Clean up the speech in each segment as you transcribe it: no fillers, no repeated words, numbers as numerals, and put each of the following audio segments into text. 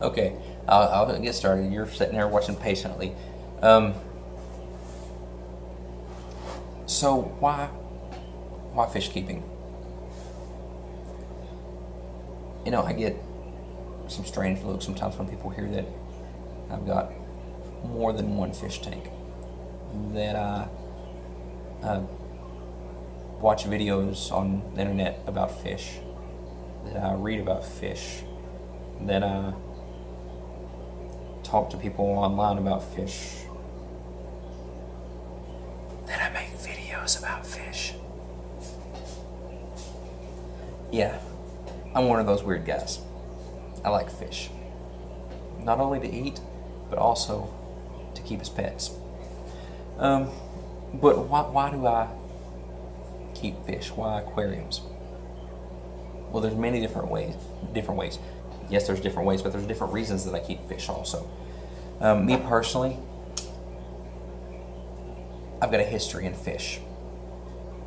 Okay, I'll get started. You're sitting there watching patiently. Um, so why fish keeping? I get some strange looks sometimes when people hear that I've got more than one fish tank. That I uh, watch videos on the internet about fish. That I read about fish. That I talk to people online about fish. That I make videos about fish. Yeah, I'm one of those weird guys. I like fish. Not only to eat, but also to keep as pets. But why do I keep fish? Why aquariums? Well, there's many different ways. Yes, there's different ways, but there's different reasons that I keep fish also. Me personally, I've got a history in fish.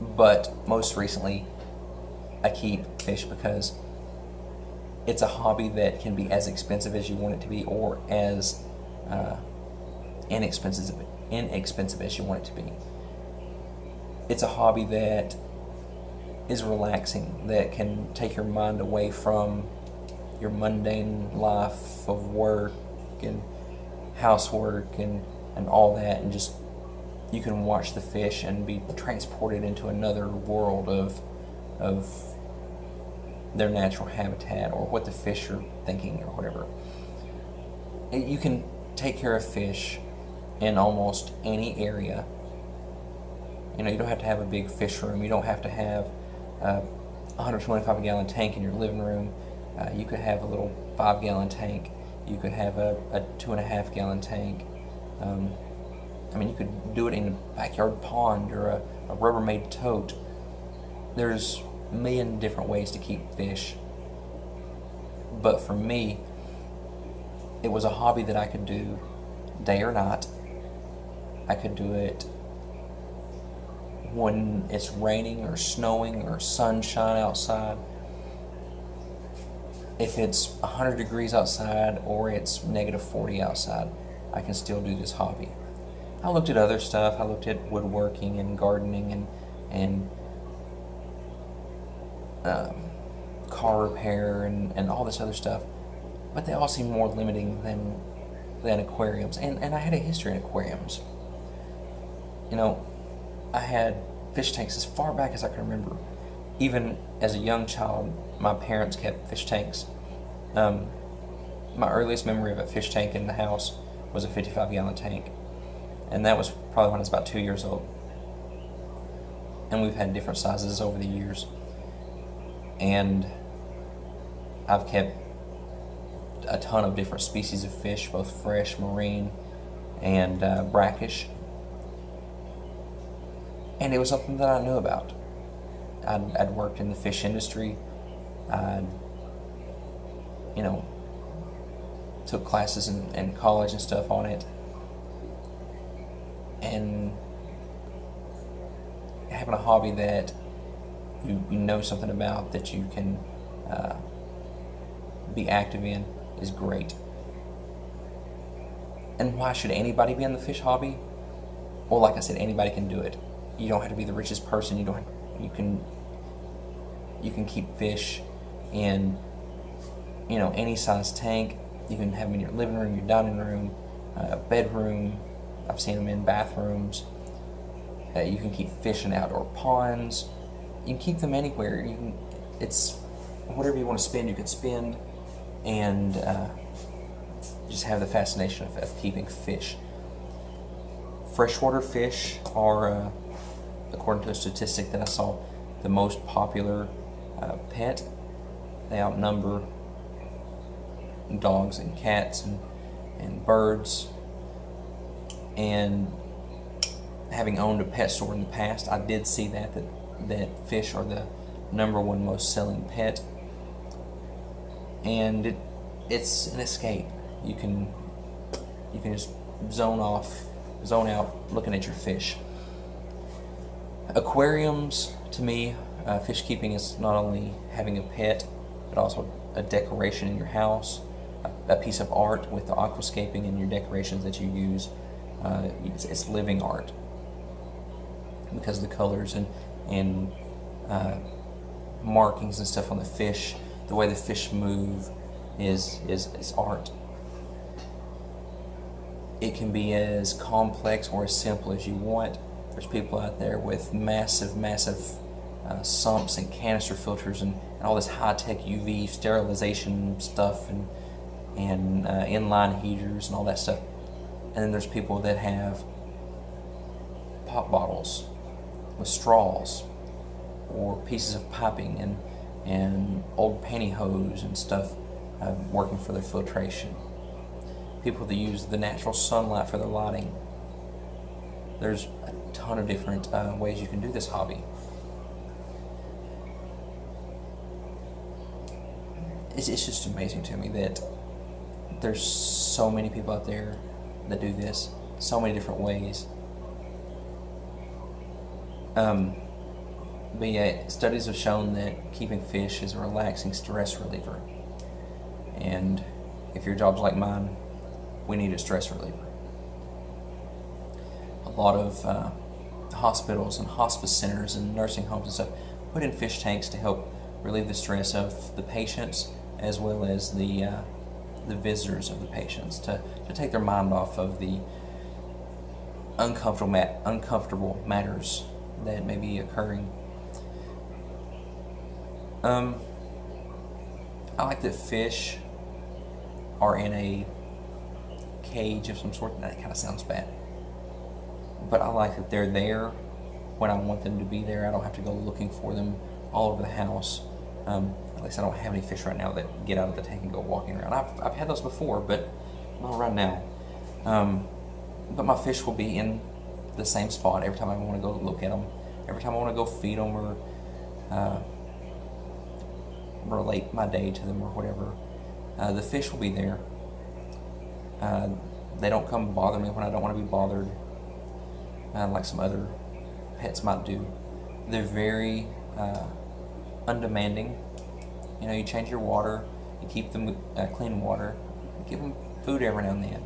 But most recently, I keep fish because it's a hobby that can be as expensive as you want it to be, or as inexpensive as you want it to be. It's a hobby that is relaxing, that can take your mind away from your mundane life of work and housework and all that, and just you can watch the fish and be transported into another world of their natural habitat, or what the fish are thinking, or whatever. You can take care of fish in almost any area. You don't have to have a big fish room. You don't have to have a 125 gallon tank in your living room. You could have a little 5 gallon tank. You could have a 2.5 gallon tank. You could do it in a backyard pond or a Rubbermaid tote. There's a million different ways to keep fish. But for me, it was a hobby that I could do day or night. I could do it when it's raining or snowing or sunshine outside. If it's 100 degrees outside or it's -40 outside, I can still do this hobby. I looked at other stuff. I looked at woodworking and gardening and car repair and all this other stuff, but they all seem more limiting than aquariums. And I had a history in aquariums. I had fish tanks as far back as I can remember. Even as a young child, my parents kept fish tanks. My earliest memory of a fish tank in the house was a 55 gallon tank, and that was probably when I was about 2 years old. And we've had different sizes over the years, and I've kept a ton of different species of fish, both fresh, marine, and brackish. And it was something that I knew about. I'd worked in the fish industry. I, took classes in college and stuff on it. And having a hobby that you know something about, that you can be active in, is great. And why should anybody be in the fish hobby? Well, like I said, anybody can do it. You don't have to be the richest person. You can keep fish in any size tank. You can have them in your living room, your dining room, bedroom. I've seen them in bathrooms. You can keep fish in outdoor ponds. You can keep them anywhere. It's whatever you want to spend, you can spend, and just have the fascination of keeping fish. Freshwater fish are, according to a statistic that I saw, the most popular pet. They outnumber dogs and cats and birds. And having owned a pet store in the past, I did see that fish are the #1 most selling pet. And it's an escape. You can just zone out looking at your fish. Aquariums, to me, fish keeping is not only having a pet, but also a decoration in your house. a piece of art with the aquascaping and your decorations that you use. It's living art because of the colors and markings and stuff on the fish, the way the fish move is art. It can be as complex or as simple as you want. There's people out there with massive sumps and canister filters and all this high-tech UV sterilization stuff and inline heaters and all that stuff. And then there's people that have pop bottles with straws or pieces of piping and old pantyhose and stuff working for their filtration. People that use the natural sunlight for their lighting. There's a ton of different ways you can do this hobby. It's just amazing to me that there's so many people out there that do this, so many different ways. But yeah, studies have shown that keeping fish is a relaxing stress reliever. And if your job's like mine, we need a stress reliever. A lot of hospitals and hospice centers and nursing homes and stuff put in fish tanks to help relieve the stress of the patients as well as the visitors of the patients, to take their mind off of the uncomfortable matters that may be occurring. I like that fish are in a cage of some sort. That kind of sounds bad, but I like that they're there when I want them to be there. I don't have to go looking for them all over the house. At least I don't have any fish right now that get out of the tank and go walking around. I've had those before, but not right now. But my fish will be in the same spot every time I want to go look at them. Every time I want to go feed them or relate my day to them or whatever, the fish will be there. They don't come bother me when I don't want to be bothered, like some other pets might do. They're very undemanding. You know, you change your water, you keep them clean water, you give them food every now and then.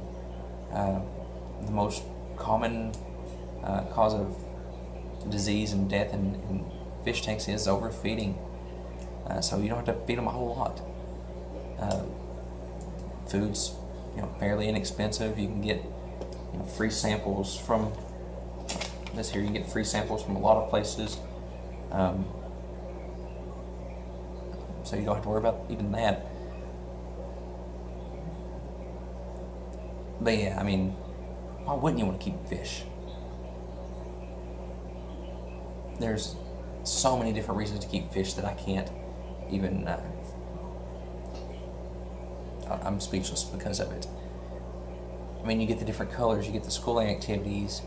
The most common cause of disease and death in fish tanks is overfeeding. So you don't have to feed them a whole lot. Food's fairly inexpensive. You can get free samples from this here. You can get free samples from a lot of places. So you don't have to worry about even that. But yeah, I mean, why wouldn't you want to keep fish? There's so many different reasons to keep fish that I can't even, I'm speechless because of it. I mean, you get the different colors, you get the schooling activities,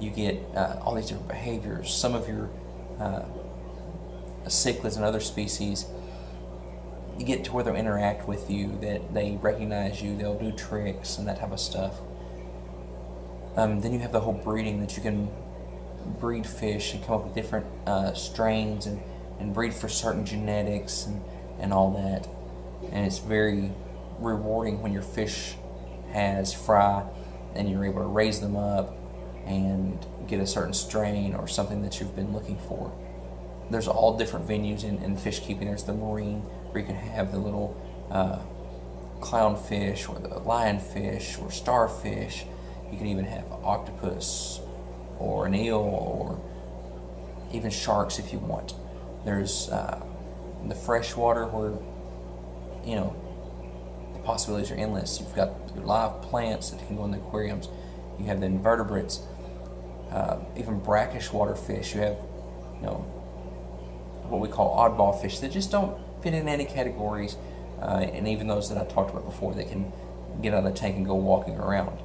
you get all these different behaviors. Some of your cichlids and other species, you get to where they'll interact with you, that they recognize you, they'll do tricks and that type of stuff. Then you have the whole breeding, that you can breed fish and come up with different strains and breed for certain genetics and all that. And it's very rewarding when your fish has fry and you're able to raise them up and get a certain strain or something that you've been looking for. There's all different venues in fish keeping. There's the marine, where you can have the little clownfish or the lionfish or starfish. You can even have an octopus or an eel or even sharks if you want. There's the freshwater, where the possibilities are endless. You've got your live plants that can go in the aquariums. You have the invertebrates, even brackish water fish. You have what we call oddball fish that just don't fit in any categories, and even those that I talked about before that can get out of the tank and go walking around.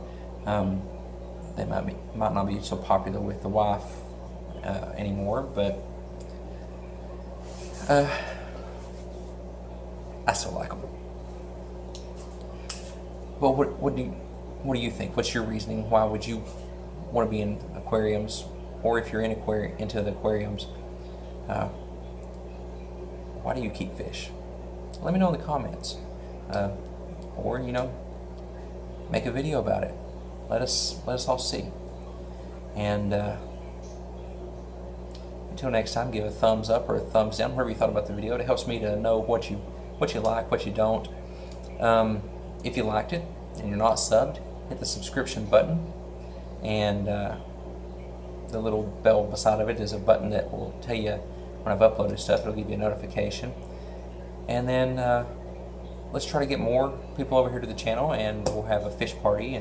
They might not be so popular with the wife anymore, but I still like them. Well, what do you think? What's your reasoning? Why would you want to be in aquariums, or if you're into the aquariums, why do you keep fish? Let me know in the comments. or make a video about it. Let us all see. And until next time, give a thumbs up or a thumbs down, whatever you thought about the video. It helps me to know what you like, what you don't. If you liked it and you're not subbed, hit the subscription button, and the little bell beside of it is a button that will tell you when I've uploaded stuff. It'll give you a notification. And then let's try to get more people over here to the channel, and we'll have a fish party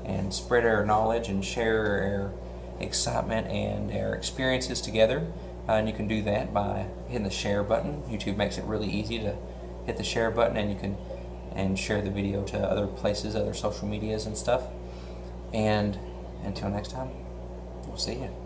and spread our knowledge and share our excitement and our experiences together. And you can do that by hitting the share button. YouTube makes it really easy to hit the share button, and you can share the video to other places, other social medias and stuff. And until next time, we'll see you.